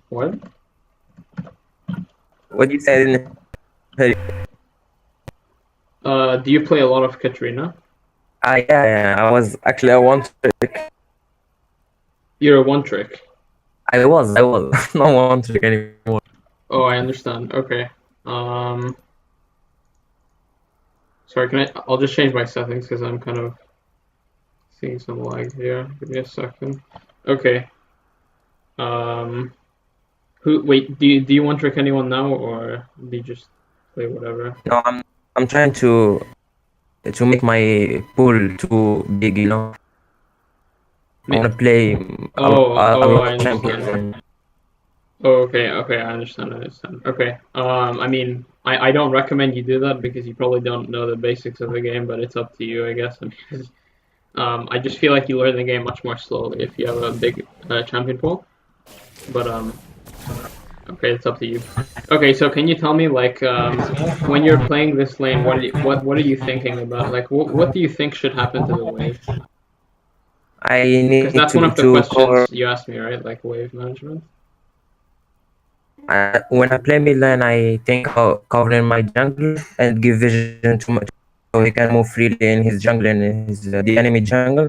What? What you said in Do you play a lot of Katarina? yeah, I was actually a one trick. You're a one trick. I was not one trick anymore. Oh, I understand. Okay. Um, Sorry, can I? I'll just change my settings because I'm kind of seeing some lag here. Give me a second. Okay. Um, Wait, do you one trick anyone now, or do you just play whatever? No, I'm trying to make my pool too big. I Me. want to play a Oh, lot I of champions. understand. Oh, okay, okay, I understand, I understand. Okay. I mean, I don't recommend you do that because you probably don't know the basics of the game, but it's up to you, I guess. I mean, I just feel like you learn the game much more slowly if you have a big champion pool. But okay, it's up to you. Okay, so can you tell me like when you're playing this lane, what are you thinking about? Like, what do you think should happen to the wave? I Because need that's one of the to cover. questions you asked me, right? Like wave management. When I play mid lane, I think about covering my jungle and give vision to so he can move freely in his jungle and his the enemy jungle.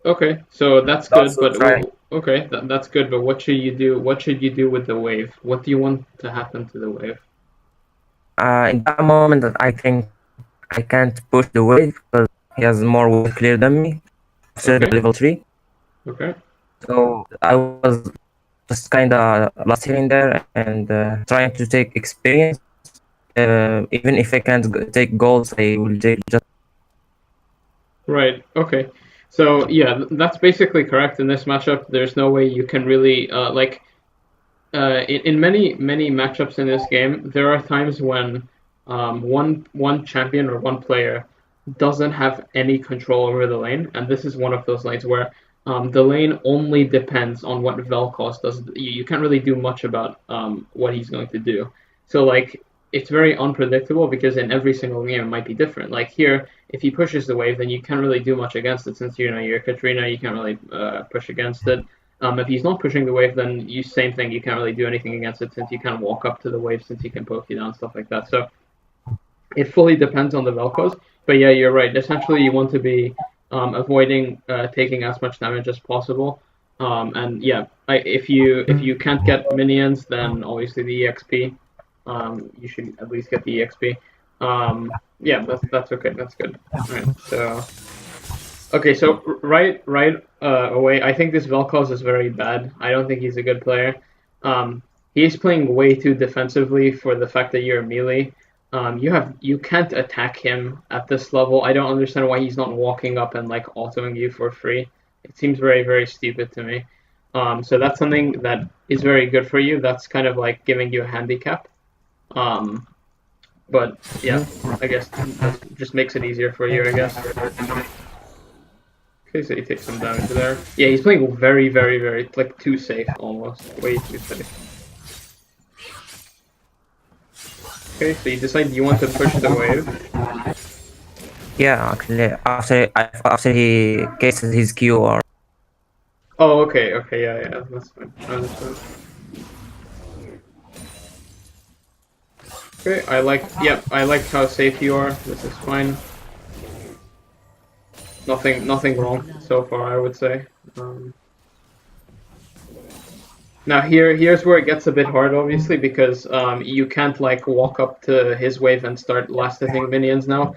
Okay, so that's good, Also but try okay, that's good. But what should you do? What should you do with the wave? What do you want to happen to the wave? in that moment that I think I can't push the wave because he has more wave clear than me after the Okay, level 3. okay, So I was just kind of lost here and there and trying to take experience. Even if I can't take goals, I will take just. right. Okay, so yeah, that's basically correct in this matchup. There's no way you can really like in many matchups in this game, there are times when one champion or one player doesn't have any control over the lane, and this is one of those lanes where the lane only depends on what Vel'Koz does. You can't really do much about what he's going to do. So like it's very unpredictable because in every single game it might be different. Like here, if he pushes the wave, then you can't really do much against it since you're Katarina, you can't really push against it. If he's not pushing the wave, then you same thing. You can't really do anything against it since you kind of walk up to the wave since he can poke you down stuff like that. So it fully depends on the Vel'Koz. But yeah, you're right. Essentially, you want to be avoiding taking as much damage as possible. And yeah, if you can't get minions, then obviously the EXP. You should at least get the EXP. Yeah, that's okay. That's good. All right. So okay, so right away, I think this Vel'Koz is very bad. I don't think he's a good player. Um, he's playing way too defensively for the fact that you're a melee. You can't attack him at this level. I don't understand why he's not walking up and like autoing you for free. It seems very stupid to me. So that's something that is very good for you. That's kind of like giving you a handicap. Um, but yeah, I guess that just makes it easier for you, I guess. Okay, so he takes some damage there. Yeah, he's playing very, like, too safe, almost. Way too safe. Okay, so you decide you want to push the wave. Yeah, actually, after he cases his Q or Oh, okay, yeah, that's fine. I understand. Okay, I like how safe you are. This is fine. Nothing wrong so far, I would say. Um, Now here's where it gets a bit hard, obviously, because you can't like walk up to his wave and start last hitting minions now,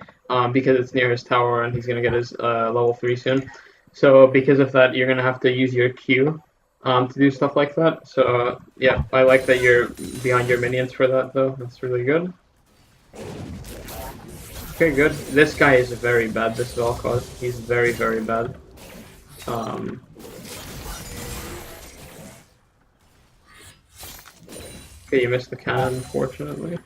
because it's near his tower and he's gonna get his level 3 soon. So because of that, you're gonna have to use your Q to do stuff like that. So yeah, I like that you're behind your minions for that though. That's really good. Okay, good. This guy is very bad. This Vel'Koz, he's very bad. Um, okay, you missed the cannon, unfortunately.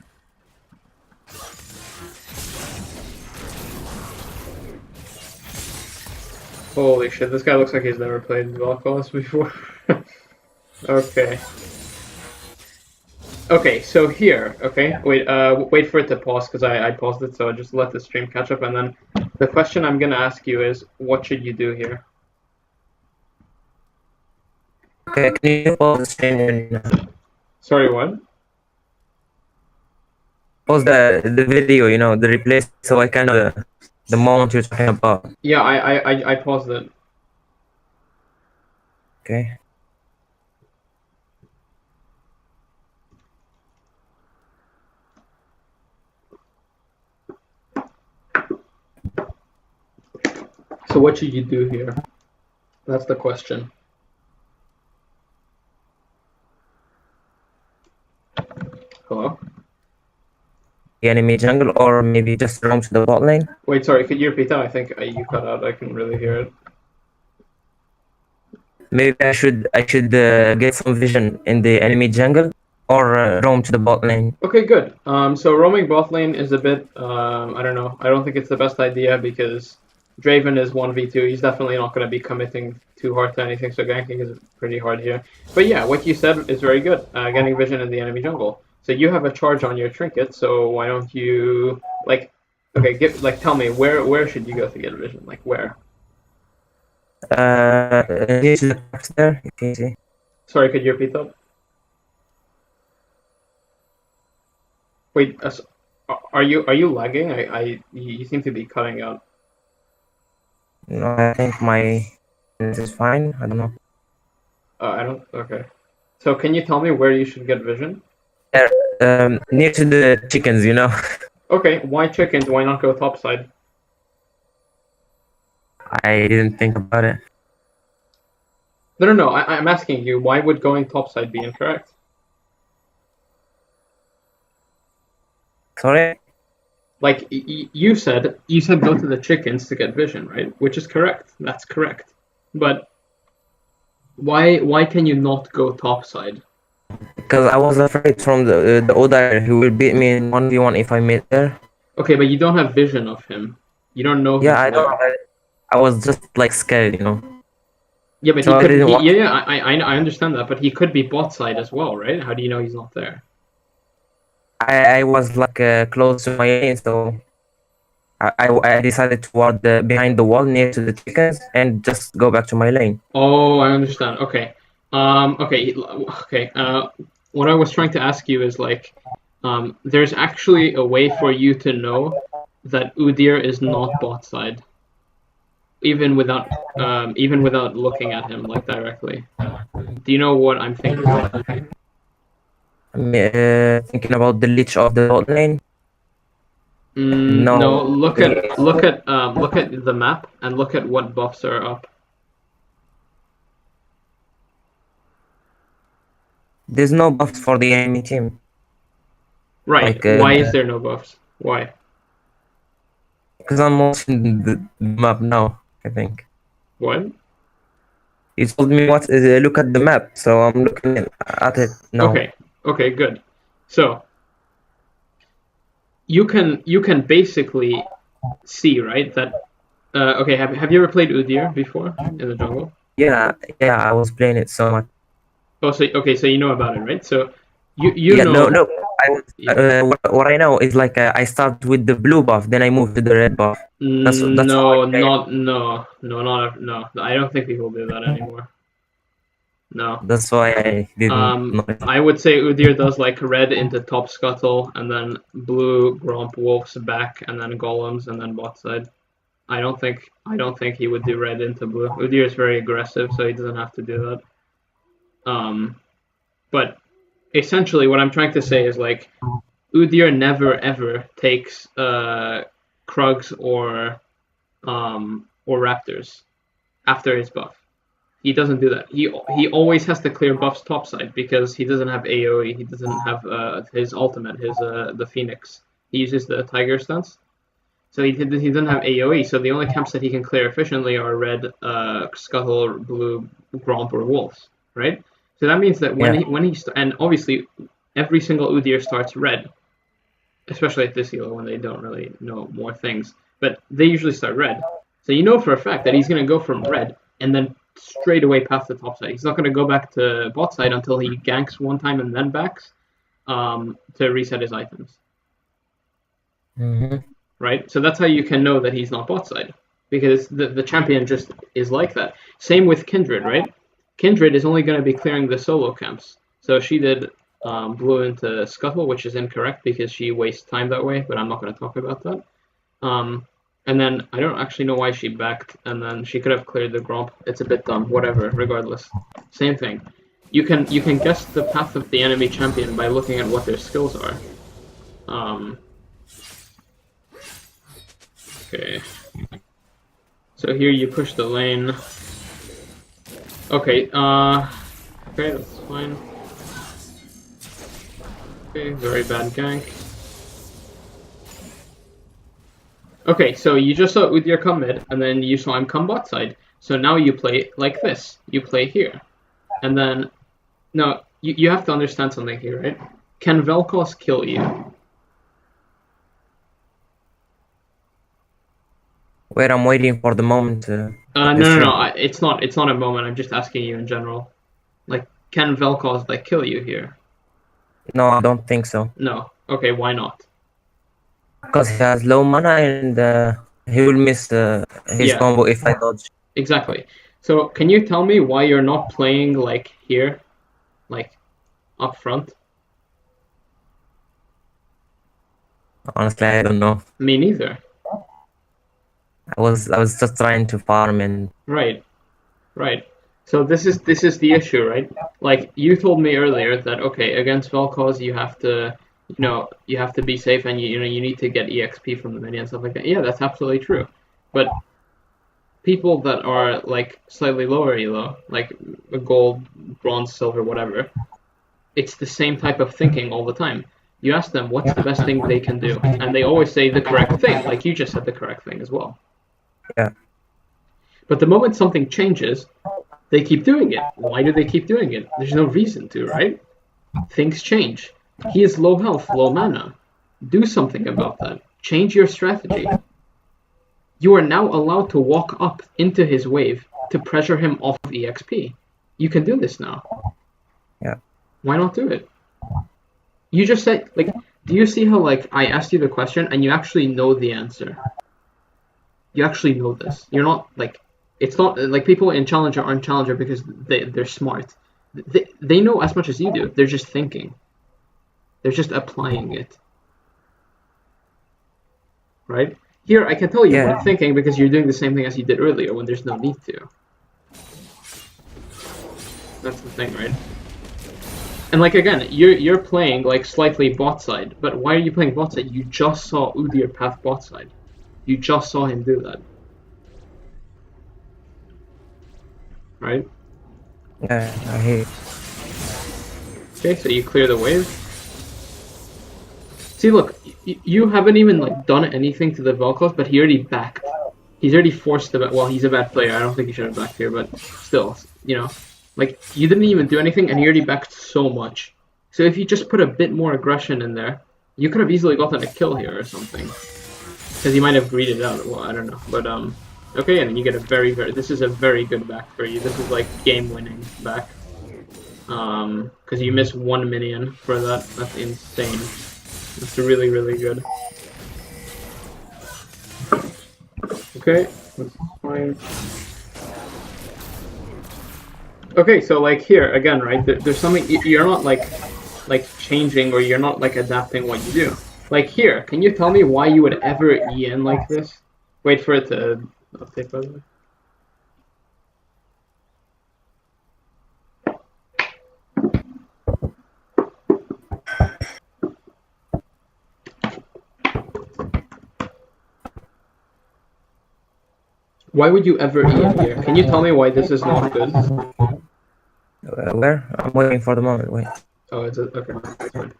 Holy shit, this guy looks like he's never played Vel'Koz before. Okay. Okay, so here, okay, wait for it to pause because I paused it, so just let the stream catch up, and then the question I'm gonna ask you is, what should you do here? okay, can you pause the stream? Sorry, what? Pause the video, the replay, so I can the moment you're talking about. Yeah, I paused it. Okay. So what should you do here? That's the question. Hello? The enemy jungle, or maybe just roam to the bot lane. Wait, sorry, could you repeat that? I think you cut out. I couldn't really hear it. Maybe I should get some vision in the enemy jungle, or roam to the bot lane. Okay, good. So roaming bot lane is a bit, I don't know. I don't think it's the best idea because Draven is 1v2. He's definitely not going to be committing too hard to anything, so ganking is pretty hard here. But yeah, what you said is very good. Getting vision in the enemy jungle. So you have a charge on your trinket, so why don't you, like, okay, tell me, where should you go to get vision? Like, where? Here's the text there, you can see. Sorry, could you repeat that? Wait, are you lagging? You seem to be cutting out. No, I think my this is fine. I don't know. I don't. Okay. So can you tell me where you should get vision? There, near to the chickens, Okay. Why chickens? Why not go topside? I didn't think about it. No. I'm asking you. Why would going topside be incorrect? Sorry. Like you said go to the chickens to get vision, right? Which is correct. That's correct. But why can you not go topside? Because I was afraid from the Odair who will beat me in 1v1 if I meet there. Okay, but you don't have vision of him. You don't know Yeah, he's I don't. there. I was just like scared. Yeah, but So he I could. didn't want. Yeah. I understand that, but he could be bot side as well, right? How do you know he's not there? I was like close to my lane, so I decided to walk behind the wall near to the chickens and just go back to my lane. Oh, I understand. Okay. Okay. What I was trying to ask you is like, there's actually a way for you to know that Udyr is not bot side, even without looking at him like directly. Do you know what I'm thinking of? I'm thinking about the leech of the bot lane. No. No, Look at the map and look at what buffs are up. there's no buffs for the enemy team. Right. Like Why is there no buffs? Why? because I'm watching the map now. I think What? you told me what. Look at the map, so I'm looking at it now. Okay, good. So you can basically see, right, that okay, have you ever played Udyr before in the jungle? Yeah, I was playing it so much. Oh, so okay, so you know about it, right? So you Yeah, know, no. yeah. What I know is like I start with the blue buff, then I move to the red buff. That's how I No, play. not no, not no. I don't think people do that anymore. No. That's why I didn't know it. I would say Udyr does like red into top scuttle and then blue Gromp Wolves back and then golems and then bot side. I don't think he would do red into blue. Udyr is very aggressive, so he doesn't have to do that. But essentially, what I'm trying to say is like Udyr never ever takes Krugs or Raptors after his buff. He doesn't do that. He always has to clear buffs topside because he doesn't have AoE. He doesn't have his ultimate, his the Phoenix. He uses the Tiger stance. So he doesn't have AoE. So the only camps that he can clear efficiently are red, Scuttle, blue, Gromp, or Wolves, right? So that means that Yeah, and obviously every single Udyr starts red, especially at this elo when they don't really know more things. But they usually start red. So you know for a fact that he's going to go from red and then straight away past the top side. He's not going to go back to bot side until he ganks one time and then backs to reset his items. hmm Right? So that's how you can know that he's not bot side. Because the champion just is like that. Same with Kindred, right? Kindred is only going to be clearing the solo camps. So she did blew into Scuttle, which is incorrect because she wastes time that way, but I'm not going to talk about that. And then I don't actually know why she backed, and then she could have cleared the Gromp. It's a bit dumb, whatever, regardless. Same thing. You can guess the path of the enemy champion by looking at what their skills are. Okay. So here you push the lane. Okay, okay, that's fine. Okay, very bad gank. Okay, so you just saw it with your come mid, and then you saw him come bot side. So now you play like this. You play here. And then, no, you have to understand something here, right? Can Vel'Koz kill you? Wait, I'm waiting for the moment. No. It's not. It's not a moment. I'm just asking you in general. Like, can Vel'Koz like kill you here? No, I don't think so. No. Okay, why not? Because he has low mana and he will miss his combo if I dodge. Exactly. So can you tell me why you're not playing like here, like up front? Honestly, I don't know. Me neither. I was just trying to farm and Right. So this is the issue, right? Like you told me earlier that okay, against Vel'Koz you have to you have to be safe and you need to get EXP from the minion and stuff like that. Yeah, that's absolutely true. But people that are like slightly lower elo, like gold, bronze, silver, whatever, it's the same type of thinking all the time. You ask them what's the best thing they can do, and they always say the correct thing, like you just said the correct thing as well. yeah. But the moment something changes, they keep doing it. Why do they keep doing it? There's no reason to, right? Things change. He is low health, low mana. Do something about that. Change your strategy. You are now allowed to walk up into his wave to pressure him off of EXP. You can do this now. Yeah. Why not do it? You just said, like, do you see how, like, I asked you the question and you actually know the answer? You actually know this. You're not, like, it's not, like, people in Challenger aren't Challenger because they're smart. They know as much as you do. They're just thinking. They're just applying it. Right? Here, I can tell you what I'm thinking because you're doing the same thing as you did earlier when there's no need to. That's the thing, right? And like again, you're playing like slightly bot side, but why are you playing bot side? You just saw Udyr path bot side. You just saw him do that. Right? Yeah, I hear. Okay, so you clear the wave. See, look, you haven't even like done anything to the Vel'Koz, but he already backed. He's already forced the well, he's a bad player. I don't think he should have backed here, but still, like you didn't even do anything, and he already backed so much. So if you just put a bit more aggression in there, you could have easily gotten a kill here or something. Because he might have greeded out. Well, I don't know, but okay, and then you get a very. This is a very good back for you. This is like game-winning back. Because you miss one minion for that. That's insane. That's really, really good. Okay, that's fine. Okay, so like here again, right? There's something you're not like changing or you're not like adapting what you do. Like here, can you tell me why you would ever E in like this? Wait for it to update, by the way. Why would you ever E in here? Can you tell me why this is not good? Where? I'm waiting for the moment. Wait. Oh, it's okay. That's fine.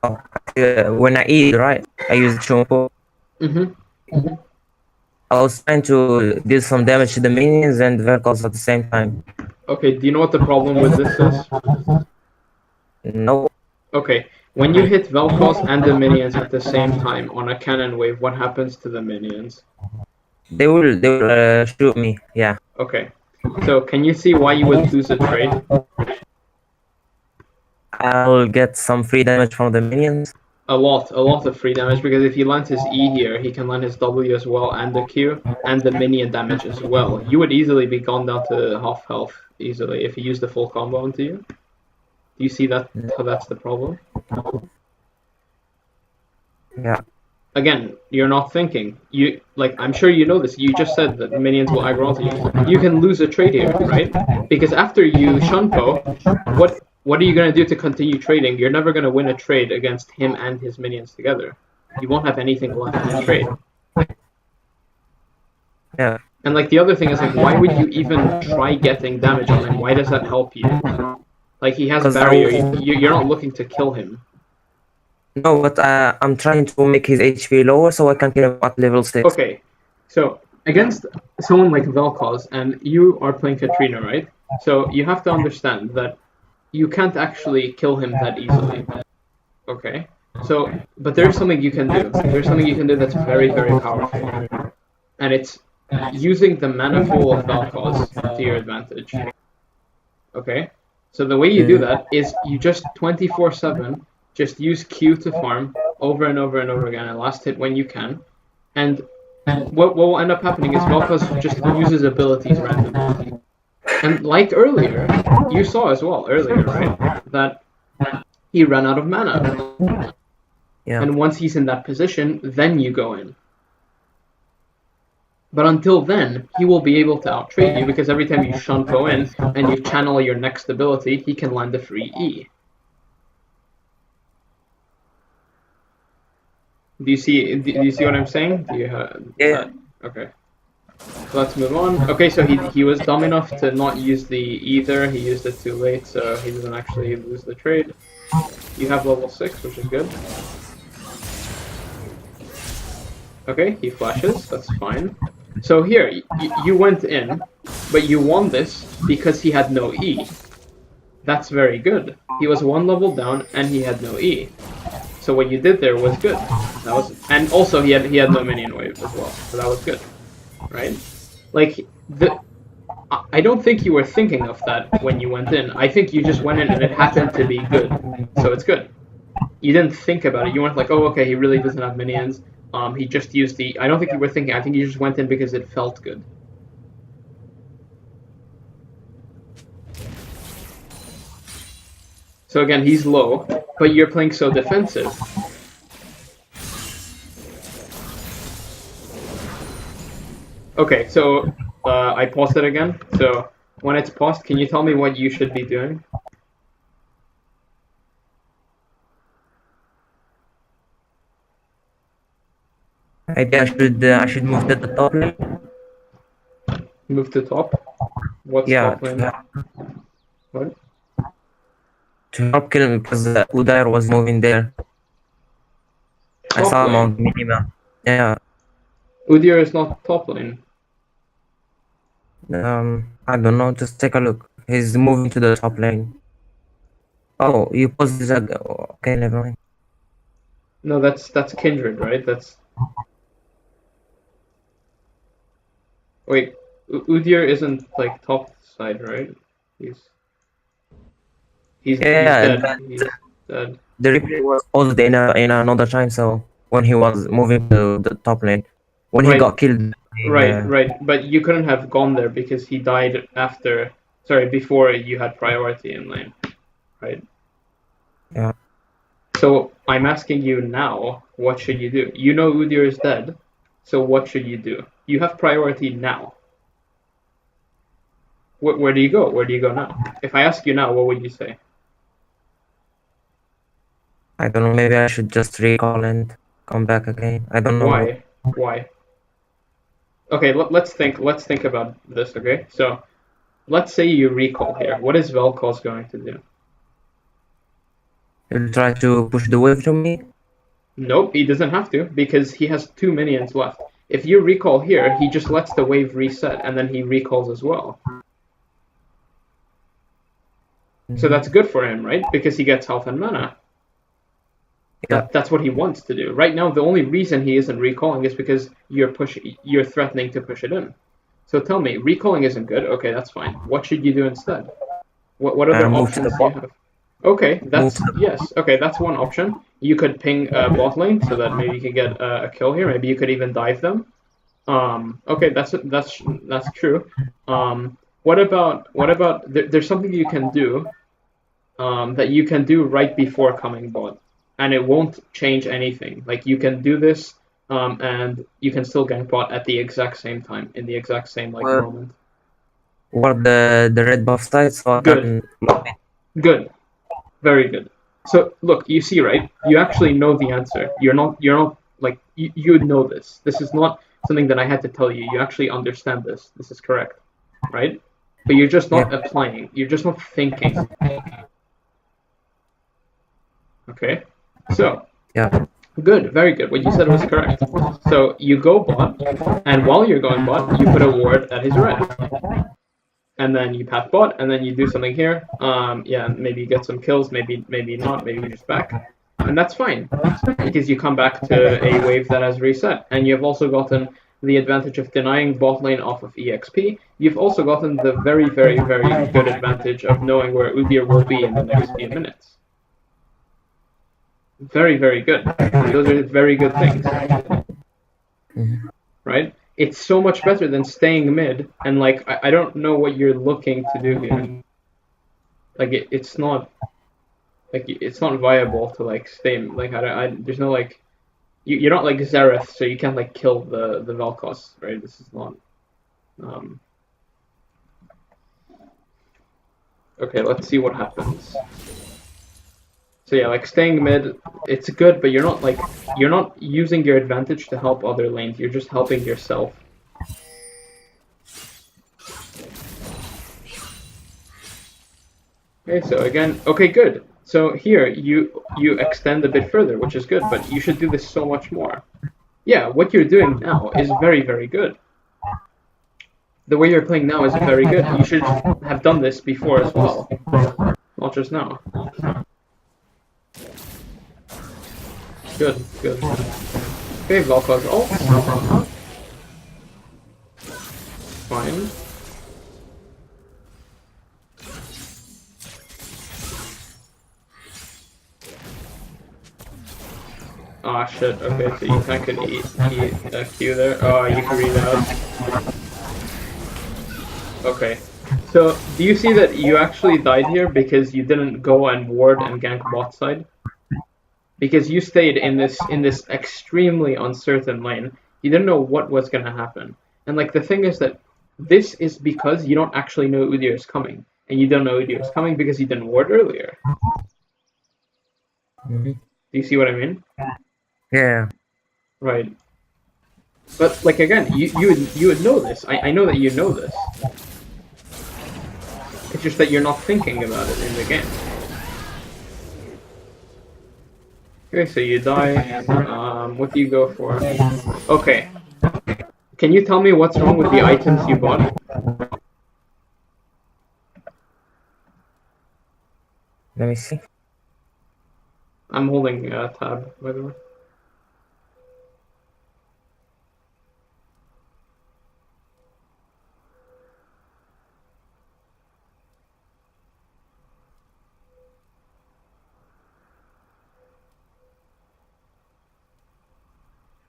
Oh, when I eat, right? I use Chumpo. I was trying to deal some damage to the minions and Vel'Koz at the same time. Okay, do you know what the problem with this is? No. Okay, when you hit Vel'Koz and the minions at the same time on a cannon wave, what happens to the minions? They will shoot me, yeah. Okay, so can you see why you would lose a trade? I'll get some free damage from the minions. A lot of free damage, because if he lands his E here, he can land his W as well, and the Q, and the minion damage as well. You would easily be gone down to half health easily if he used the full combo into you. Do you see that? How that's the problem? Yeah. Again, you're not thinking. You like I'm sure you know this. You just said that minions will aggro onto you. You can lose a trade here, right? Because after you Shunpo, what are you gonna do to continue trading? You're never gonna win a trade against him and his minions together. You won't have anything left to trade. Yeah. And like the other thing is like, why would you even try getting damage on him? Why does that help you? Like he has barrier. You're not looking to kill him. No, but I'm trying to make his HP lower so I can kill him at level 6. Okay, so against someone like Vel'Koz, and you are playing Katrina, right? So you have to understand that you can't actually kill him that easily. Okay? So, but there's something you can do. There's something you can do that's very, very powerful. And it's using the mana pool of Vel'Koz to your advantage. Okay? So the way you do that is you just 24/7 just use Q to farm over and over and over again, and last hit when you can. And what will end up happening is Vel'Koz just uses abilities randomly. And like earlier, you saw as well earlier, right? That he ran out of mana. Yeah. And once he's in that position, then you go in. But until then, he will be able to outtrade you, because every time you Shunpo in and you channel your next ability, he can land a free E. Do you see what I'm saying? Do you Yeah. Okay. So let's move on. Okay, so he was dumb enough to not use the Ether. He used it too late, so he doesn't actually lose the trade. You have level 6, which is good. Okay, he flashes. That's fine. So here, you went in, but you won this because he had no E. That's very good. He was 1 level down and he had no E. So what you did there was good. That was, and also he had no minion wave as well, so that was good, right? Like I don't think you were thinking of that when you went in. I think you just went in and it happened to be good, so it's good. You didn't think about it. You weren't like, oh, okay, he really doesn't have minions. He just used the. I don't think you were thinking. I think you just went in because it felt good. So again, he's low, but you're playing so defensive. Okay, so I paused it again. So when it's paused, can you tell me what you should be doing? Maybe I should move to the top lane. Move to top? What's Yeah. top lane? What? To help kill him because Udair was moving there. I saw him on minima. Yeah. Udyr is not top lane. I don't know. Just take a look. He's moving to the top lane. Oh, you paused this. Okay, never mind. No, that's Kindred, right? That's. Wait, Udyr isn't like top side, right? He's dead. He's dead. The replay was paused in another time, so when he was moving to the top lane, when he got killed. Right. But you couldn't have gone there because he died after. Sorry, before you had priority in lane, right? Yeah. So I'm asking you now, what should you do? You know Udyr is dead, so what should you do? You have priority now. Where do you go? Where do you go now? If I ask you now, what would you say? I don't know. Maybe I should just recall and come back again. I don't know. Why? Okay, let's think about this. Okay, so let's say you recall here. What is Vel'Koz going to do? He'll try to push the wave to me. Nope, he doesn't have to because he has 2 minions left. If you recall here, he just lets the wave reset and then he recalls as well. So that's good for him, right? Because he gets health and mana. Yeah. That's what he wants to do. Right now, the only reason he isn't recalling is because you're threatening to push it in. So tell me, recalling isn't good. Okay, that's fine. What should you do instead? What other options do you have? Okay, Move that's yes. Okay, that's one option. You could ping bot lane so that maybe you could get a kill here. Maybe you could even dive them. Okay, that's true. What about there's something you can do that you can do right before coming bot, and it won't change anything. Like you can do this, and you can still gank bot at the exact same time in the exact same like where, moment. where the red buff side so I Good, can log in. good, very good. So look, you see, right? You actually know the answer. You're not like you know this. This is not something that I had to tell you. You actually understand this. This is correct, right? But you're just Yeah, not applying. You're just not thinking. Okay? So, yeah. good, very good. What you said was correct. So you go bot, and while you're going bot, you put a ward at his red, and then you path bot, and then you do something here. Yeah, maybe you get some kills, maybe not, maybe you just back, and that's fine because you come back to a wave that has reset, and you have also gotten the advantage of denying bot lane off of EXP. You've also gotten the very, very, very good advantage of knowing where Udyr will be in the next few minutes. Very, very good. Those are very good things, Mhm. right? It's so much better than staying mid, and like I don't know what you're looking to do here. Like it's not viable to like stay like there's no like you're not like Xerath, so you can't like kill the Vel'Koz, right? This is not. Um, okay, let's see what happens. So yeah, like staying mid, it's good, but you're not using your advantage to help other lanes. You're just helping yourself. Okay, so again, okay, good. So here you extend a bit further, which is good, but you should do this so much more. Yeah, what you're doing now is very, very good. The way you're playing now is very good. You should have done this before as well, not just now. Good, good. Okay, Vel'Koz ult. Fine. Ah, shit. Okay, so you can't eat a Q there. Oh, you can read out. Okay. So, do you see that you actually died here because you didn't go and ward and gank bot side? Because you stayed in this extremely uncertain lane. You didn't know what was gonna happen. And like the thing is that this is because you don't actually know Udyr is coming. And you don't know Udyr is coming because you didn't ward earlier. Mhm. Do you see what I mean? Yeah, Right. But like again, you would know this. I know that you know this. It's just that you're not thinking about it in the game. Okay, so you die. What do you go for? Okay. Can you tell me what's wrong with the items you bought? let me see. I'm holding tab, by the way.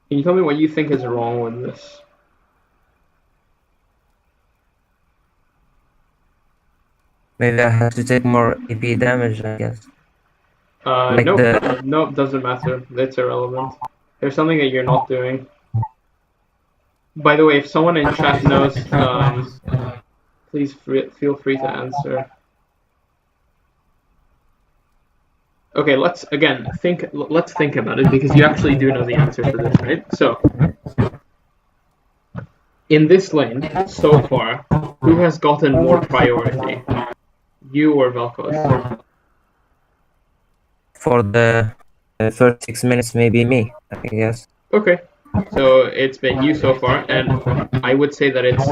Can you tell me what you think is wrong with this? Maybe I have to take more EP damage, I guess. Like Nope. the Nope, doesn't matter. It's irrelevant. There's something that you're not doing. By the way, if someone in chat knows, please feel free to answer. Okay, let's think about it because you actually do know the answer to this, right? So, in this lane, so far, who has gotten more priority? You or Vel'Koz? for the first 6 minutes, maybe me, I guess. Okay, so it's been you so far, and I would say that it's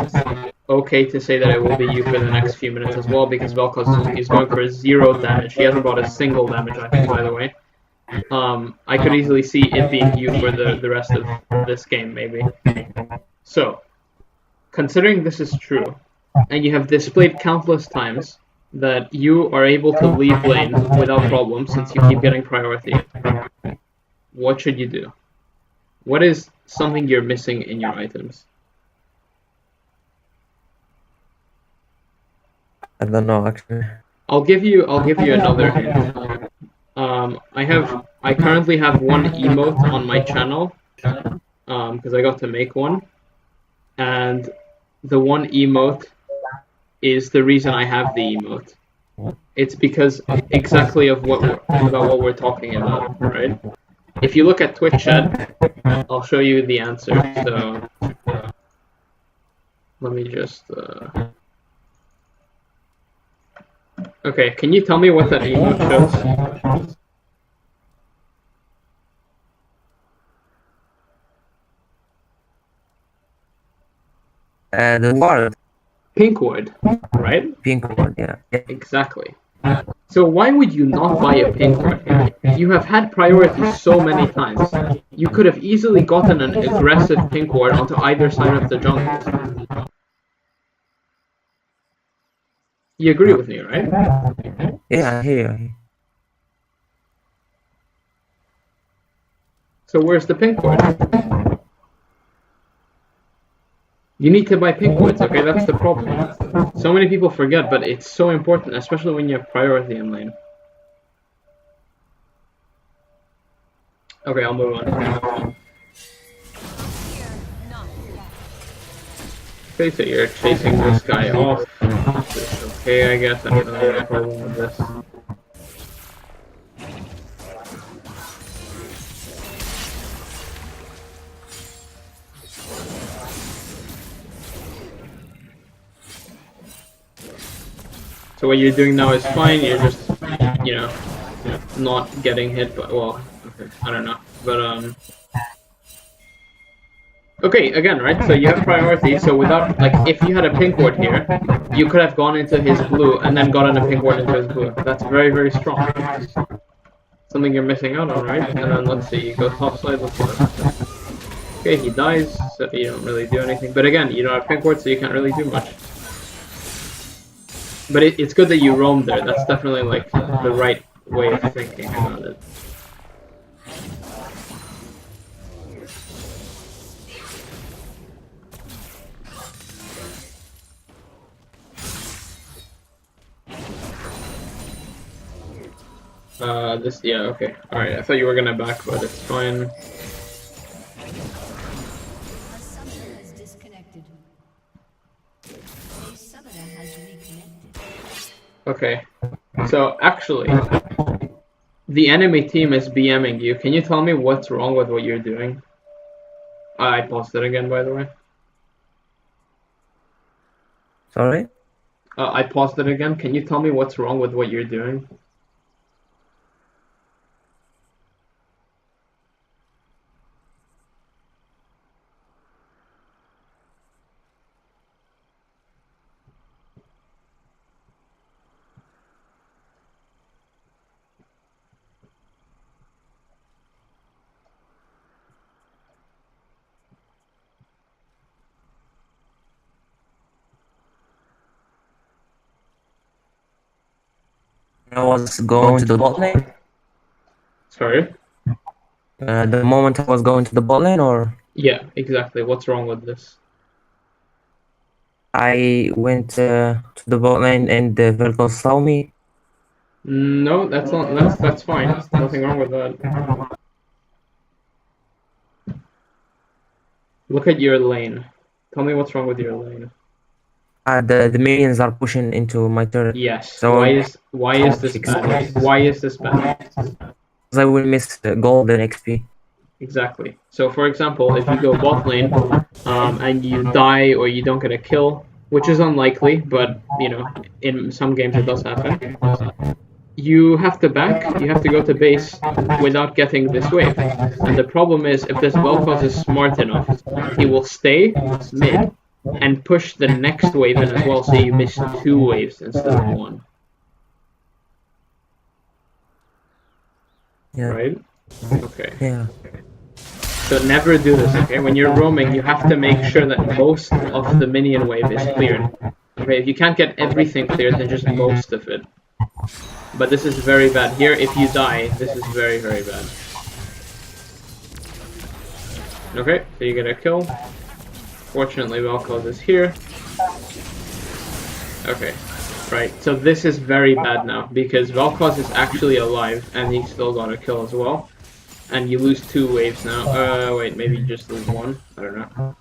okay to say that it will be you for the next few minutes as well because Vel'Koz is going for 0 damage. He hasn't brought a single damage item, by the way. I could easily see it being you for the rest of this game, maybe. So, considering this is true, and you have displayed countless times that you are able to leave lane without problem since you keep getting priority, what should you do? What is something you're missing in your items? I don't know actually. I'll give you another hint. I currently have one emote on my channel, because I got to make one, and the one emote is the reason I have the emote. It's because exactly of what we're talking about, right? If you look at Twitch chat, I'll show you the answer. So let me just. Okay, can you tell me what that emote shows? The word Pinkwood, right? pink word, yeah. Exactly. So why would you not buy a pink ward here? You have had priority so many times. You could have easily gotten an aggressive pink ward onto either side of the jungle. You agree with me, right? Yeah, I hear you. So where's the pink ward? You need to buy pink wards, okay? That's the problem. So many people forget, but it's so important, especially when you have priority in lane. Okay, I'll move on. Okay, so you're chasing this guy off. This is okay, I guess. I don't have a problem with this. So what you're doing now is fine. You're just, you know, not getting hit. But well, okay, I don't know. But okay, again, right? So you have priority. So without, like, if you had a pink ward here, you could have gone into his blue and then gotten a pink ward into his blue. That's very, very strong. Something you're missing out on, right? And then let's see, you go topside. Let's see what happens. Okay, he dies, so you don't really do anything. But again, you don't have pink ward, so you can't really do much. But it's good that you roam there. That's definitely like the right way of thinking about it. Yeah, okay. Alright, I thought you were gonna back, but it's fine. A summoner has disconnected. A summoner has reconnected. Okay. So, actually, the enemy team is BMing you. Can you tell me what's wrong with what you're doing? I paused it again, by the way. Sorry? I paused it again. Can you tell me what's wrong with what you're doing? I was going to the bot lane. Sorry? The moment I was going to the bot lane, or Yeah, exactly. What's wrong with this? I went to the bot lane and the Velcro saw me. No, that's fine. Nothing wrong with that. Look at your lane. Tell me what's wrong with your lane. The minions are pushing into my turret. Yes. So Why is this bad? Why is this bad? I will miss gold and XP. Exactly. So for example, if you go bot lane, and you die or you don't get a kill, which is unlikely, but you know, in some games it does happen. You have to back, you have to go to base without getting this wave. And the problem is, if this Vel'Koz is smart enough, he will stay mid and push the next wave in as well, so you miss 2 waves instead of 1. Yeah. Right? Okay. Yeah. So never do this, okay? When you're roaming, you have to make sure that most of the minion wave is cleared. Okay, if you can't get everything cleared, then just most of it. But this is very bad. Here, if you die, this is very, very bad. Okay, so you get a kill. Fortunately, Vel'Koz is here. Okay, right. So this is very bad now, because Vel'Koz is actually alive, and he still got a kill as well. And you lose 2 waves now. Wait, maybe you just lose 1? I don't know.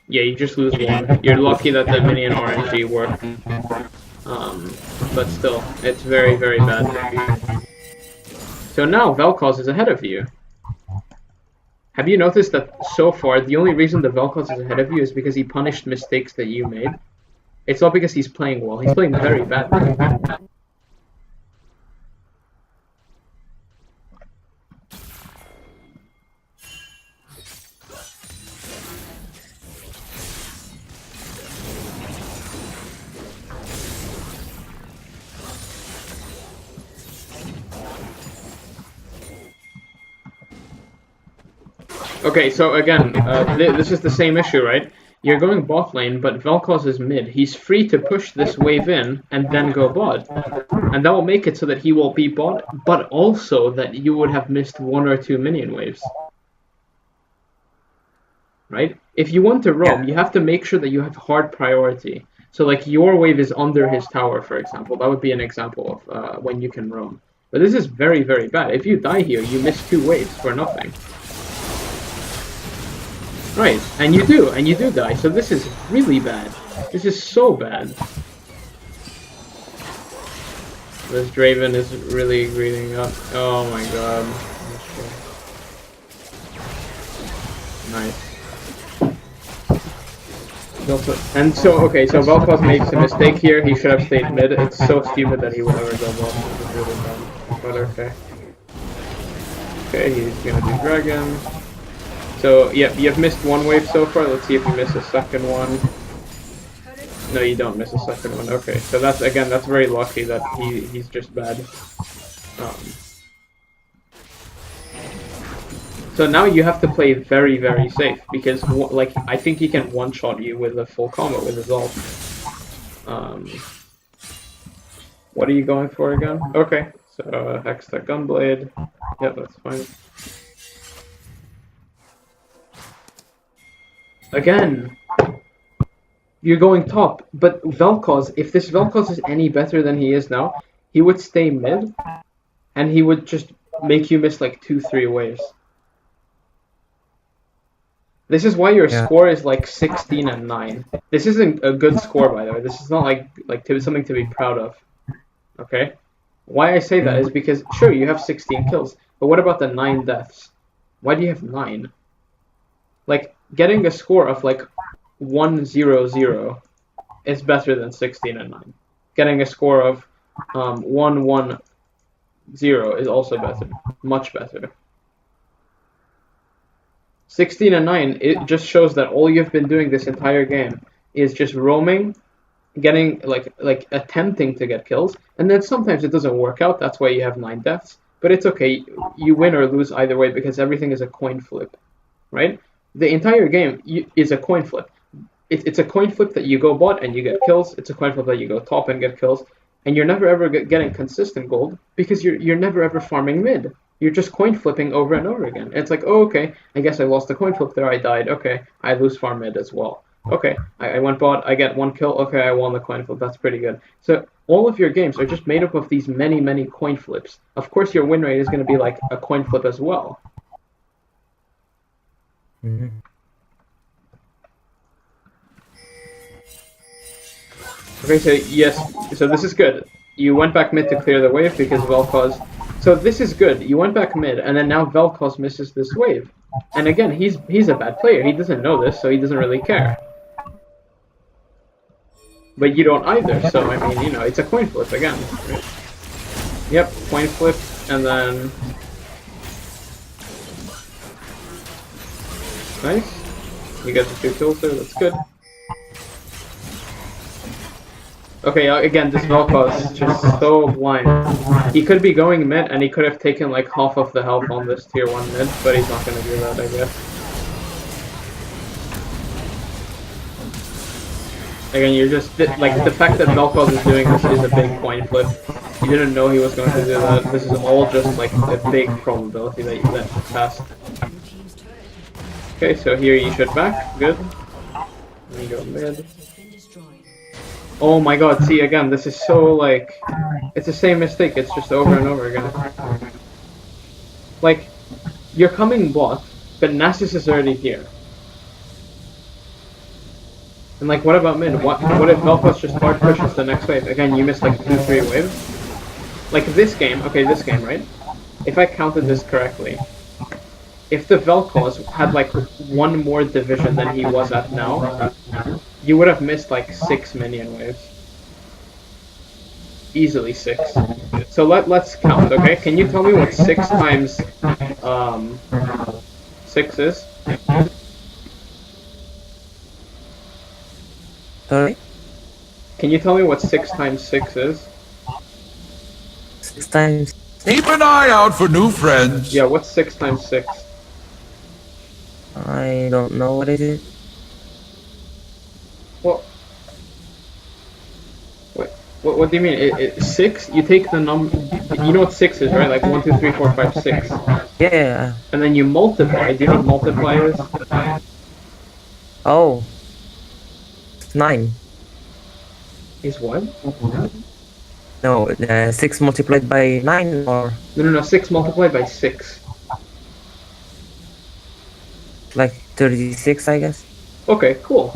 Yeah, you just lose 1. You're lucky that the minion RNG worked. But still, it's very, very bad. So now Vel'Koz is ahead of you. Have you noticed that so far, the only reason the Vel'Koz is ahead of you is because he punished mistakes that you made? It's not because he's playing well. He's playing very badly. Okay, so again, this is the same issue, right? You're going bot lane, but Vel'Koz is mid. He's free to push this wave in and then go bot. And that will make it so that he will be bot, but also that you would have missed 1 or 2 minion waves. Right? If you want to roam, you have to make sure that you have hard priority. So like your wave is under his tower, for example. That would be an example of when you can roam. But this is very, very bad. If you die here, you miss 2 waves for nothing. Right, and you do die, so this is really bad. This is so bad. This Draven is really greeting up. Oh my god. Nice. And so, okay, so Vel'Koz makes a mistake here. He should have stayed mid. It's so stupid that he would never go bot. It's really dumb. But okay. Okay, he's gonna do Dragon. So, yeah, you've missed 1 wave so far. Let's see if you miss a second one. No, you don't miss a second one. Okay, so that's, again, that's very lucky that he's just bad. So now you have to play very, very safe, because, like, I think he can one-shot you with a full combo with his ult. What are you going for again? Okay, so Hextech Gunblade. Yep, that's fine. Again, you're going top, but Vel'Koz, if this Vel'Koz is any better than he is now, he would stay mid, and he would just make you miss like 2-3 waves. This is why your score is like 16 and 9. This isn't a good score, by the way. This is not like something to be proud of. Okay? Why I say that is because, sure, you have 16 kills, but what about the 9 deaths? Why do you have 9? Like, getting a score of like 1-0-0 is better than 16 and 9. Getting a score of 1-1-0 is also better, much better. 16 and 9, it just shows that all you've been doing this entire game is just roaming, getting like attempting to get kills, and then sometimes it doesn't work out. That's why you have 9 deaths. But it's okay. You win or lose either way because everything is a coin flip, right? The entire game is a coin flip. It's a coin flip that you go bot and you get kills. It's a coin flip that you go top and get kills. And you're never ever getting consistent gold because you're never ever farming mid. You're just coin flipping over and over again. It's like, oh, okay, I guess I lost the coin flip there. I died. Okay, I lose farm mid as well. Okay, I went bot. I get 1 kill. Okay, I won the coin flip. That's pretty good. So all of your games are just made up of these many, many coin flips. Of course, your win rate is going to be like a coin flip as well. Mm-hmm. Okay, so yes, so this is good. You went back mid to clear the wave because Vel'Koz. So this is good. You went back mid, and then now Vel'Koz misses this wave. And again, he's a bad player. He doesn't know this, so he doesn't really care. But you don't either, so I mean, you know, it's a coin flip again. Right? Yep, coin flip, and then... Nice. You got the 2 kills there, that's good. Okay, again, this Vel'Koz is just so blind. He could be going mid, and he could have taken like half of the health on this tier 1 mid, but he's not gonna do that, I guess. Again, you're just like the fact that Vel'Koz is doing this is a big coin flip. You didn't know he was going to do that. This is all just like a big probability that passed. Blue team's turret has Okay, so here you should back. Good. Let me go mid. been destroyed. Oh my god, see again, this is so like it's the same mistake, it's just over and over again. Like, you're coming bot, but Nasus is already here. And like what about mid? What if Vel'Koz just hard pushes the next wave? Again, you missed like 2-3 waves. Like this game, okay, this game, right? If I counted this correctly, if the Vel'Koz had like one more division than he was at now, you would have missed like 6 minion waves. Easily 6. So let's count, okay? Can you tell me what 6 times 6 is? Sorry? Can you tell me what 6 times 6 is? 6 times. Keep an eye out for new friends. Yeah, what's 6 times 6? I don't know what it is. Well, wait, what do you mean? 6? You take the number. You know what 6 is, right? Like 1, 2, 3, 4, 5, 6. Yeah. And then you multiply. Do you know what multiply is? Oh. It's 9. Is what? No, 6 multiplied by 9 or No. 6 multiplied by 6. like 36, I guess. Okay, cool.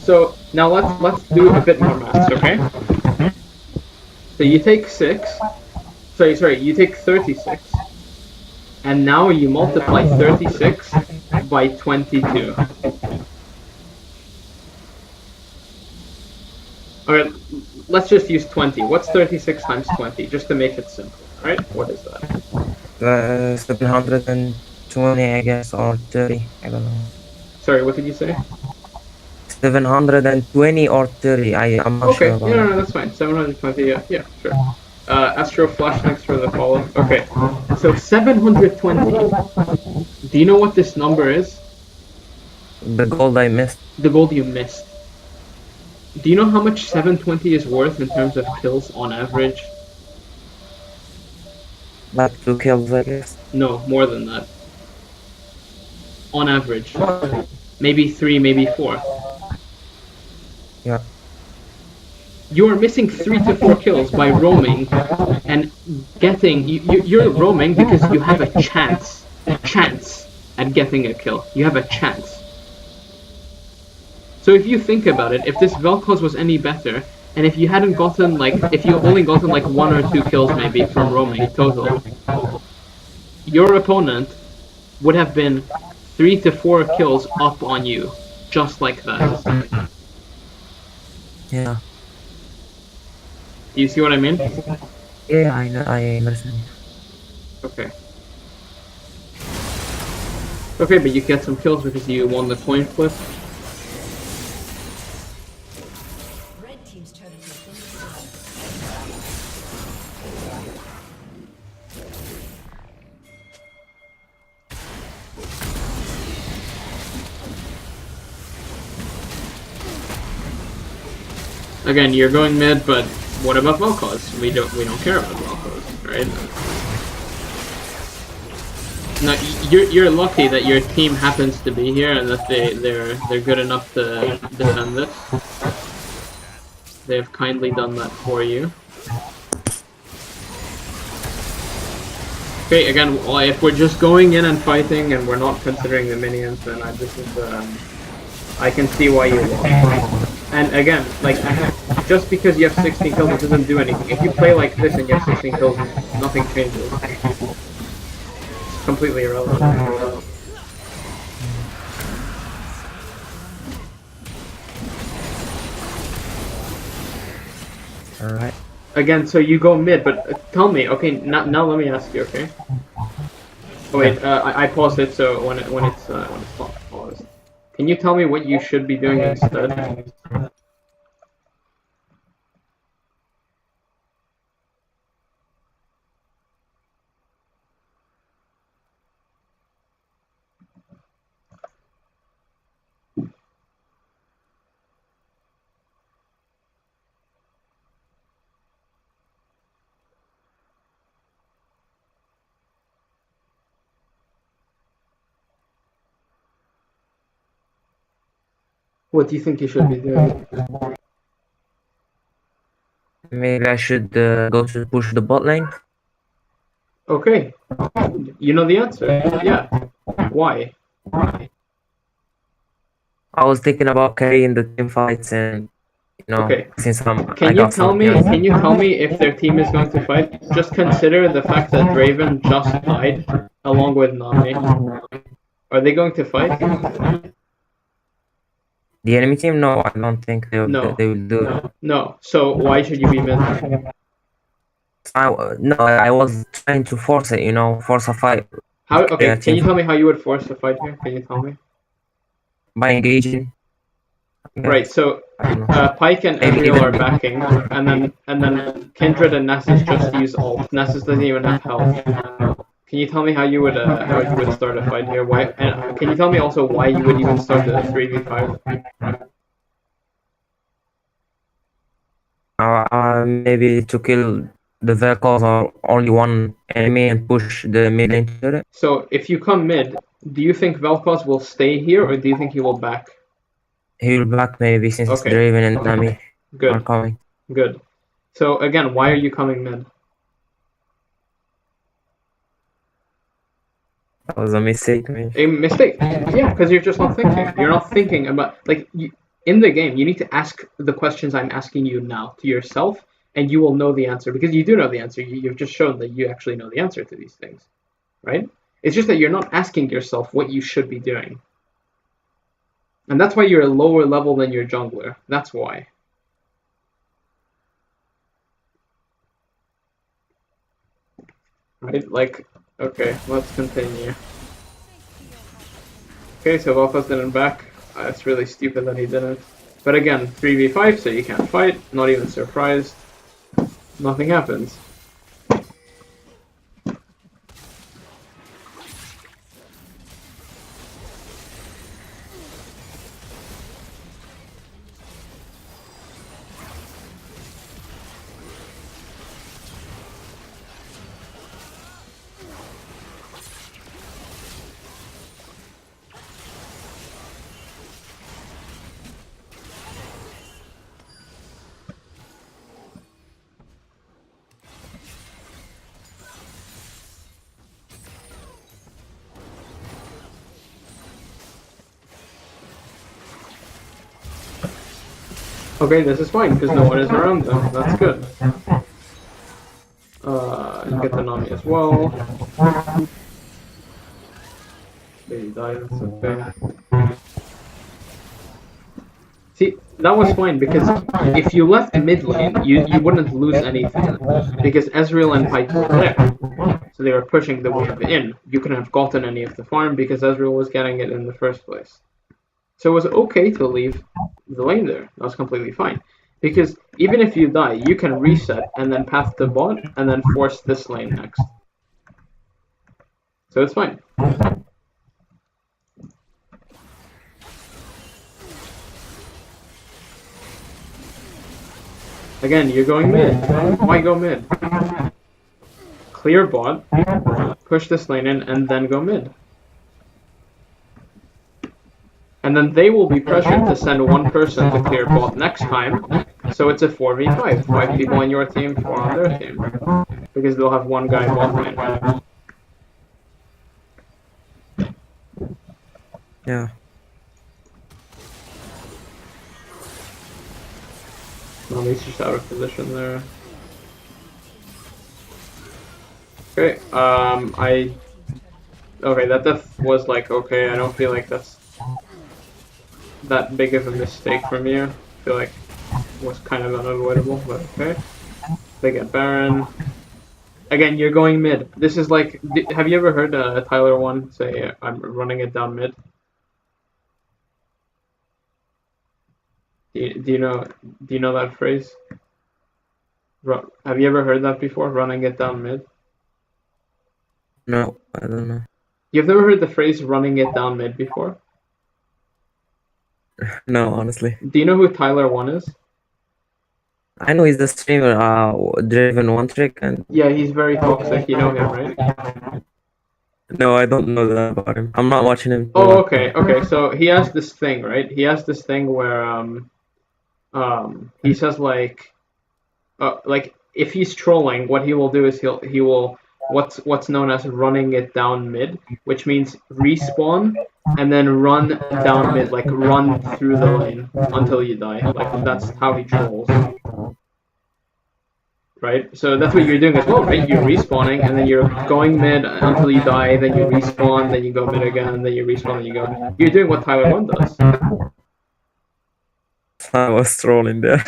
So now let's do a bit more maths, okay? So you take 6. Sorry, you take 36. And now you multiply 36 by 22. Alright, let's just use 20. What's 36 times 20? Just to make it simple, right? What is that? 720, I guess, or 30. I don't know. Sorry, what did you say? 720 or 30. I'm not sure Okay, about no, it. that's fine. 720, yeah, sure. Astro Flash, thanks for the follow. Okay, so 720. Do you know what this number is? The gold I missed. The gold you missed. Do you know how much 720 is worth in terms of kills on average? Like 2 kills, I guess. No, more than that. On average. Maybe 3, maybe 4. Yeah. You are missing 3 to 4 kills by roaming and getting. You're roaming because you have a chance at getting a kill. You have a chance. So if you think about it, if this Vel'Koz was any better, and if you hadn't gotten like, if you only gotten like 1 or 2 kills maybe from roaming total, your opponent would have been 3 to 4 kills up on you, just like that. Yeah. Do you see what I mean? Yeah, I know. I understand. Okay. Okay, but you get some kills because you won the coin flip. Red team's turret has been destroyed. Again, you're going mid, but what about Vel'Koz? We don't care about Vel'Koz, right? No, you're lucky that your team happens to be here and that they're good enough to defend it. They have kindly done that for you. Okay, again, if we're just going in and fighting and we're not considering the minions, then I can see why you lost. And again, like, just because you have 16 kills, it doesn't do anything. If you play like this and you have 16 kills, nothing changes. It's completely irrelevant. Alright. Again, so you go mid, but tell me, okay, now let me ask you, okay? Oh wait, I paused it, so when it's paused. Can you tell me what you should be doing instead? What do you think you should be doing? Maybe I should go to push the bot lane. Okay. You know the answer. Yeah. Why? I was thinking about carrying the team fights, and Okay. since I Can you got tell some me? kills. Can you tell me if their team is going to fight? Just consider the fact that Draven just died along with Nami. Are they going to fight? The enemy team? No, I don't think No. they will do it. No. So why should you be mid? I was trying to force it, force a fight. How? Okay. Yeah, Can you tell me how you would force a fight here? Can you tell me? by engaging. Right. So I don't know. Pike and Maybe Ezreal are even- backing, and then Kindred and Nessus just use ult. Nessus doesn't even have health. Can you tell me how you would start a fight here? Why? And can you tell me also why you would even start the 3v5? Maybe to kill the vehicles or only one enemy and push the mid lane to it. So if you come mid, do you think Vel'Koz will stay here, or do you think he will back? He will back maybe since Okay. Draven and Nami are Good, coming. good. So again, why are you coming mid? That was a mistake, maybe. A mistake. Yeah, because you're just not thinking. You're not thinking about in the game. You need to ask the questions I'm asking you now to yourself, and you will know the answer because you do know the answer. You've just shown that you actually know the answer to these things, right? It's just that you're not asking yourself what you should be doing. And that's why you're a lower level than your jungler. That's why. Right? Like, okay, let's continue. Okay, so Vel'Koz didn't back. It's really stupid that he didn't. But again, 3v5, so you can't fight. Not even surprised. Nothing happens. Okay, this is fine, because no one is around them. That's good. Get the Nami as well. They died, that's okay. See, that was fine, because if you left mid lane, you wouldn't lose anything. Because Ezreal and Pike were there. So they were pushing the wave in. You couldn't have gotten any of the farm, because Ezreal was getting it in the first place. So it was okay to leave the lane there. That was completely fine. Because even if you die, you can reset and then path the bot and then force this lane next. So it's fine. Again, you're going mid. Why go mid? Clear bot, push this lane in, and then go mid. And then they will be pressured to send one person to clear bot next time, so it's a 4v5. 5 people on your team, 4 on their team. Because they'll have one guy bot lane. Yeah. No, he's just out of position there. Okay, Okay, that death was like, okay, I don't feel like that's that big of a mistake from you. I feel like it was kind of unavoidable, but okay. They get Baron. Again, you're going mid. This is like, have you ever heard Tyler 1 say, I'm running it down mid? Do you know that phrase? Have you ever heard that before? Running it down mid? No, I don't know. You've never heard the phrase running it down mid before? No, honestly. Do you know who Tyler 1 is? I know he's the streamer, Driven One Trick, and Yeah, he's very toxic. You know him, right? No, I don't know that about him. I'm not watching him too Oh, much. okay. So he has this thing, right? He has this thing where he says like if he's trolling, what he will do is he will what's known as running it down mid, which means respawn and then run down mid, like run through the lane until you die. Like that's how he trolls, right? So that's what you're doing as well, right? You're respawning and then you're going mid until you die, then you respawn, then you go mid again, then you respawn, then you go. You're doing what Tyler One does. I was trolling there.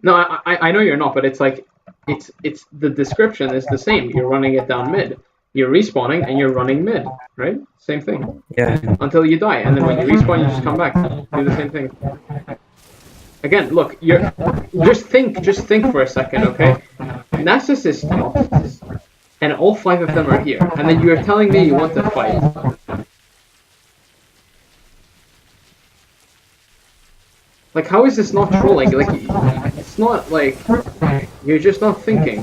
No, I know you're not, but it's like it's the description is the same. You're running it down mid. You're respawning and you're running mid, right? Same thing. Yeah. Until you die, and then when you respawn, you just come back. Do the same thing. Again, look, you're just think for a second, okay? Nasus is top, and all 5 of them are here, and then you're telling me you want to fight. Like, how is this not trolling? Like, it's not like you're just not thinking.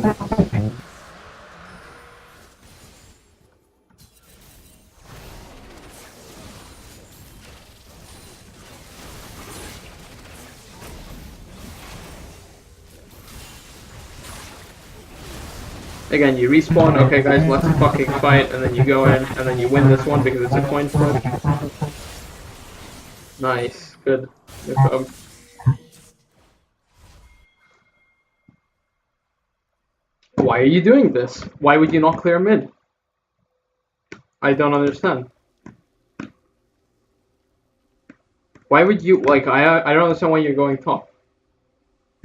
Again, you respawn, okay guys, let's fucking fight, and then you go in, and then you win this one because it's a coin flip. Nice, good. Good job. Why are you doing this? Why would you not clear mid? I don't understand. Why would you, like, I don't understand why you're going top.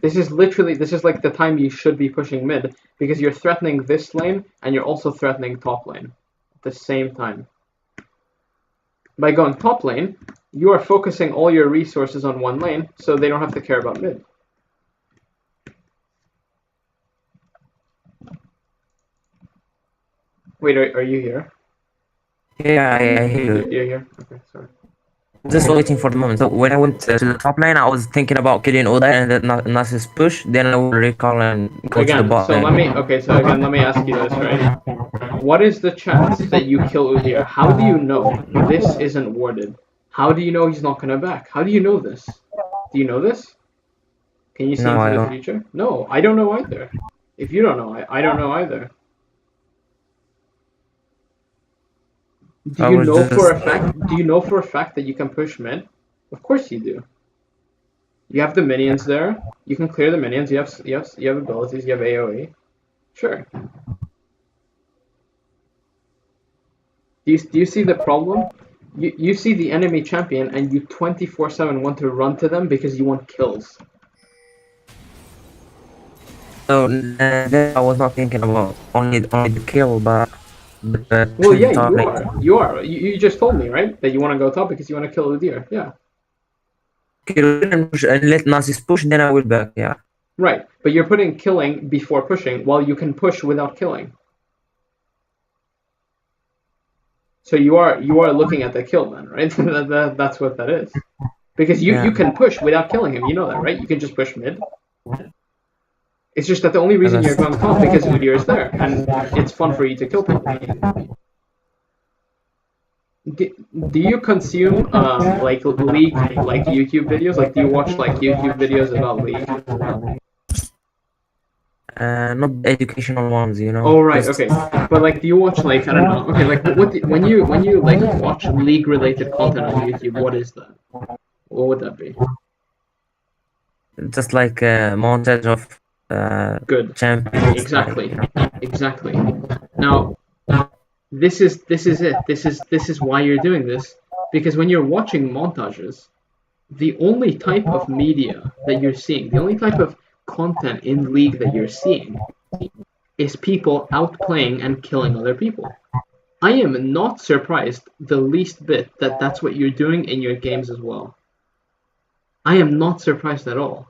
This is like the time you should be pushing mid, because you're threatening this lane, and you're also threatening top lane at the same time. By going top lane, you are focusing all your resources on one lane, so they don't have to care about mid. Wait, are you here? Yeah, I hear you. You're here? Okay, sorry. Just waiting for the moment. So when I went to the top lane, I was thinking about killing Oda and then Nasus push. Then I will recall and go to the Again, bot so lane. let me ask you this, right? What is the chance that you kill Udyr? How do you know this isn't warded? How do you know he's not gonna back? How do you know this? Do you know this? Can you see No, I into the don't. future? No, I don't know either. If you don't know, I don't know either. Do I you was know for just a fact? Do you know for a fact that you can push mid? Of course you do. You have the minions there. You can clear the minions. You have abilities. You have AOE. Sure. Do you see the problem? You see the enemy champion and you 24/7 want to run to them because you want kills. so then I was not thinking about only the kill, but Well, yeah, top you lane. are. You are. You just told me, right? That you want to go top because you want to kill the deer. Yeah. Kill and push and let Nasus push, then I will back. Yeah. Right. But you're putting killing before pushing while you can push without killing. So you are looking at the kill then, right? That's what that is. Because you Yeah. can push without killing him. You know that, right? You can just push mid. It's just that the only reason you're going top because Udyr is there, and it's fun for you to kill people. Do you consume like League like YouTube videos? Like, do you watch like YouTube videos about League? Not the educational ones, you know. Oh right, Just okay. But like, do you watch like I don't know? Okay, like when you like watch League related content on YouTube, what is that? What would that be? just like a montage of Good. champions. Exactly. Exactly. Now, this is it. This is why you're doing this, because when you're watching montages, the only type of media that you're seeing, the only type of content in League that you're seeing is people outplaying and killing other people. I am not surprised the least bit that that's what you're doing in your games as well. I am not surprised at all.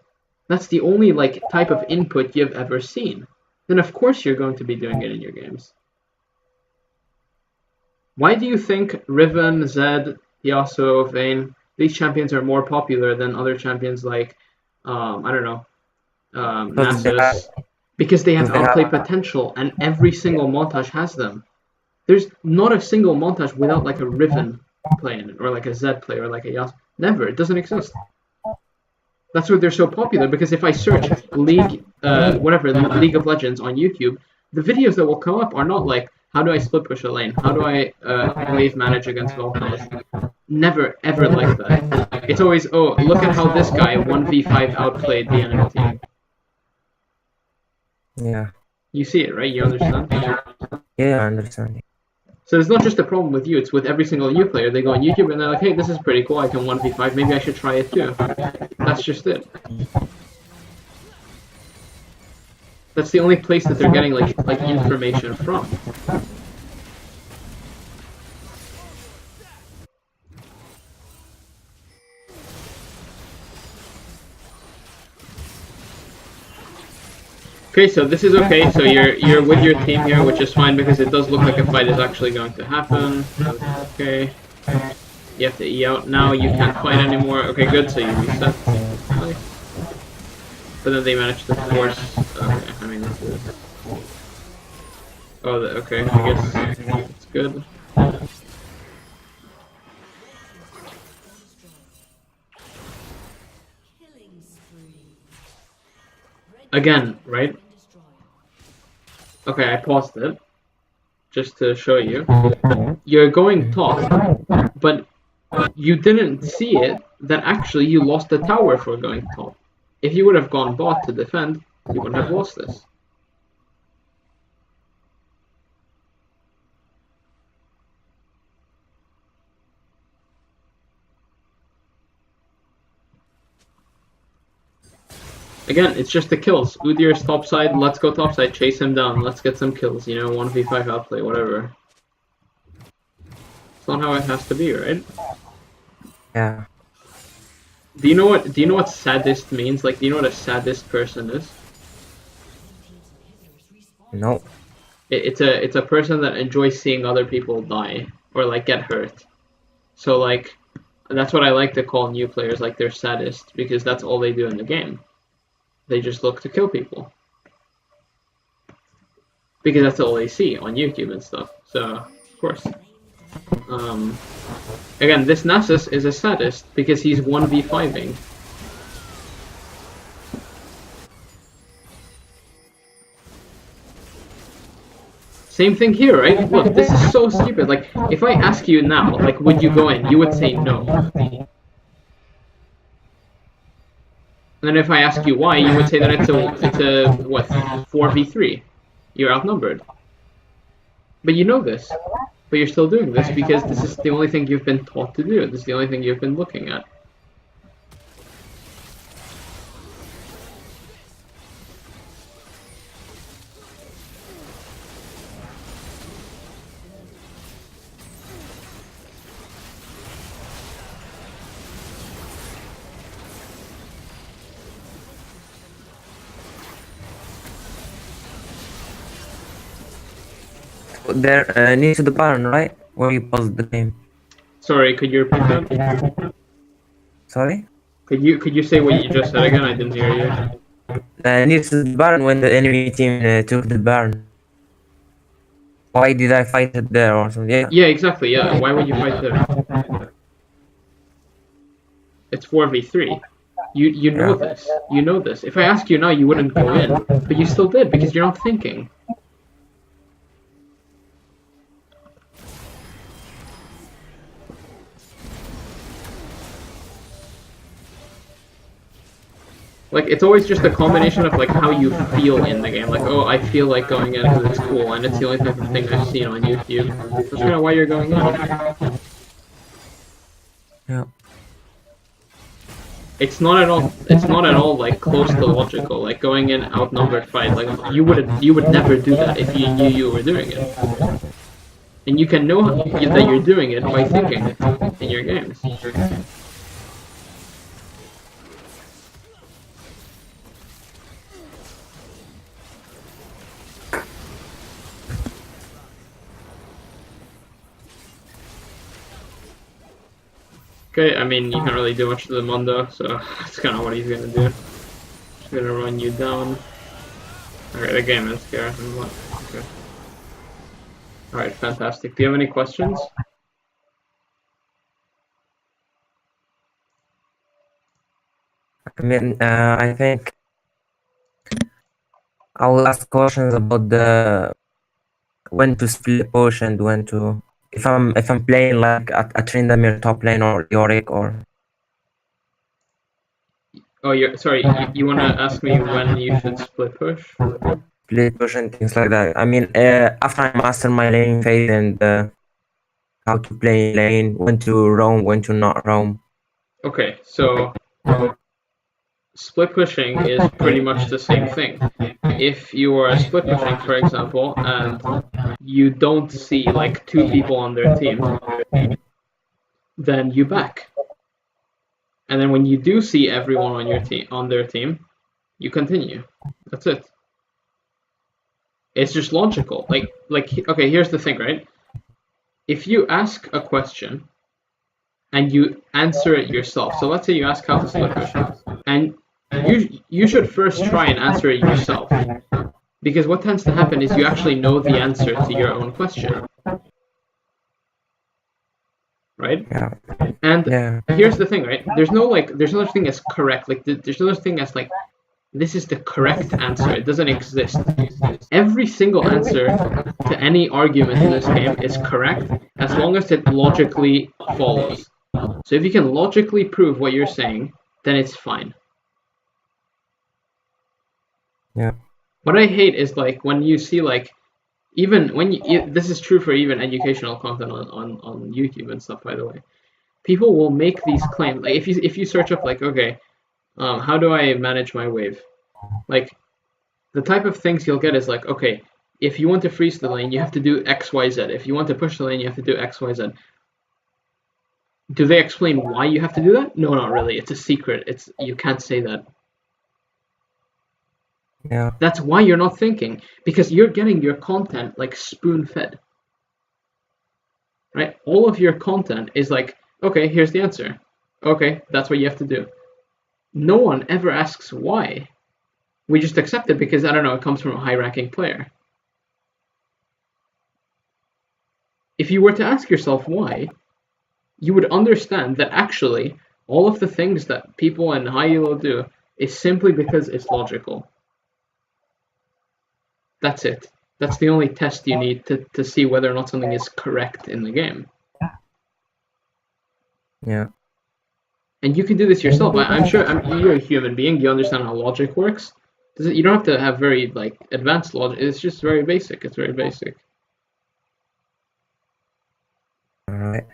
That's the only like type of input you've ever seen. Then of course you're going to be doing it in your games. Why do you think Riven, Zed, Yasuo, Vayne, these champions are more popular than other champions like, I don't know, Because they have, Nasus? Because they have because they outplay have potential, and every single montage has them. There's not a single montage without like a Riven playing it, or like a Zed player, or like a Yas. Never. It doesn't exist. That's why they're so popular, because if I search League of Legends on YouTube, the videos that will come up are not like, how do I split push a lane? How do I wave manage against Volcans? Never, ever like that. It's always, oh, look at how this guy 1v5 outplayed the enemy team. Yeah. You see it, right? You understand? Yeah, I understand. So it's not just a problem with you, it's with every single new player. They go on YouTube and they're like, hey, this is pretty cool, I can 1v5, maybe I should try it too. That's just it. That's the only place that they're getting like information from. Okay, so this is okay. So you're with your team here, which is fine because it does look like a fight is actually going to happen. Okay. You have to E out now. You can't fight anymore. Okay, good. So you reset. Nice. But then they managed to force. Okay, I mean this is. Oh, okay. I guess it's good. Again, right? Okay, I paused it just to show you. You're going top, but you didn't see it that actually you lost the tower for going top. If you would have gone bot to defend, you wouldn't have lost this. Again, it's just the kills. Udyr's topside, let's go topside, chase him down, let's get some kills, you know, 1v5 outplay, whatever. It's not how it has to be, right? Yeah. Do you know what sadist means? Like, do you know what a sadist person is? No. It's a person that enjoys seeing other people die or like get hurt. So like that's what I like to call new players, like they're sadist, because that's all they do in the game. They just look to kill people. Because that's all they see on YouTube and stuff. So, of course. Again, this Nasus is a sadist because he's 1v5ing. Same thing here, right? Look, this is so stupid. Like, if I ask you now, like, would you go in? You would say no. And then if I ask you why, you would say that it's a what, 4v3. You're outnumbered. But you know this. But you're still doing this because this is the only thing you've been taught to do. This is the only thing you've been looking at. They're near to the barn, right? Where you paused the game. Sorry, could you repeat that? Sorry? Could you say what you just said again? I didn't hear you. Near to the barn when the enemy team took the barn. Why did I fight it there or something? Yeah. Yeah, exactly. Yeah. Why would you fight there? It's 4v3. You know this. You know this. If I ask you now, you wouldn't go in, but you still did because you're not thinking. Like, it's always just a combination of, like, how you feel in the game. Like, oh, I feel like going in because it's cool, and it's the only type of thing I've seen on YouTube. That's kind of why you're going in. Yeah. It's not at all, like, close to logical. Like, going in outnumbered fight, like, you would never do that if you knew you were doing it. And you can know that you're doing it by thinking it in your games. Okay, I mean, you can't really do much to the Mundo, so that's kind of what he's gonna do. He's gonna run you down. Alright, the game is Gareth and what? Okay. All right, fantastic. Do you have any questions? I mean, I think I'll ask questions about the when to split push and when to if I'm playing like a Tryndamere top lane or Yorick or Oh, you're sorry. You want to ask me when you should split push? split push and things like that. I mean, after I master my lane phase and how to play lane, when to roam, when to not roam. Okay, so split pushing is pretty much the same thing. If you are split pushing, for example, and you don't see like two people on their team, then you back. And then when you do see everyone on your team on their team, you continue. That's it. It's just logical. Like okay, here's the thing, right? If you ask a question and you answer it yourself. So let's say you ask how to split push, and you should first try and answer it yourself. Because what tends to happen is you actually know the answer to your own question. Right? Yeah. And Yeah. here's the thing, right? There's no such thing as correct. Like there's no such thing as like this is the correct answer. It doesn't exist. Every single answer to any argument in this game is correct as long as it logically follows. So if you can logically prove what you're saying, then it's fine. Yeah. What I hate is like when you see like even when this is true for even educational content on YouTube and stuff, by the way. People will make these claims. Like if you search up like, okay, how do I manage my wave? Like the type of things you'll get is like, okay, if you want to freeze the lane, you have to do X, Y, Z. If you want to push the lane, you have to do X, Y, Z. Do they explain why you have to do that? No, not really. It's a secret. You can't say that. Yeah. That's why you're not thinking, because you're getting your content like spoon-fed. Right? All of your content is like, okay, here's the answer. Okay, that's what you have to do. No one ever asks why. We just accept it because, I don't know, it comes from a high-ranking player. If you were to ask yourself why, you would understand that actually all of the things that people in high elo do is simply because it's logical. That's it. That's the only test you need to see whether or not something is correct in the game. Yeah. And you can do this yourself. I'm sure you're a human being. You understand how logic works. You don't have to have very like advanced logic. It's just very basic. It's very basic. All right.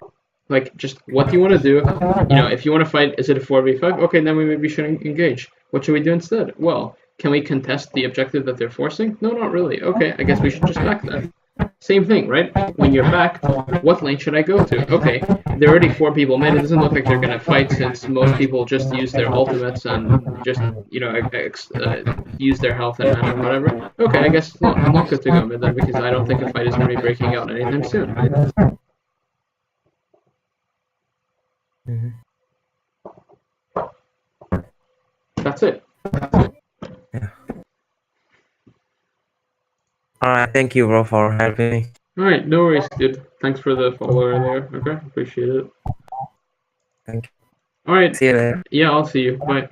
Like, just what do you want to do? You know, if you want to fight, is it a 4v5? Okay, then we maybe should engage. What should we do instead? Well, can we contest the objective that they're forcing? No, not really. Okay, I guess we should just back then. Same thing, right? When you're backed, what lane should I go to? Okay, there are already 4 people mid. It doesn't look like they're going to fight since most people just use their ultimates and just, you know, use their health and mana and whatever. Okay, I guess I'm not good to go mid then because I don't think a fight is going to be breaking out anytime soon. Mm-hmm. That's it. Yeah. All right. Thank you, bro, for helping me. Alright, no worries, dude. Thanks for the follow earlier. Okay, appreciate it. Thank you. Alright, See you later. yeah, I'll see you. Bye.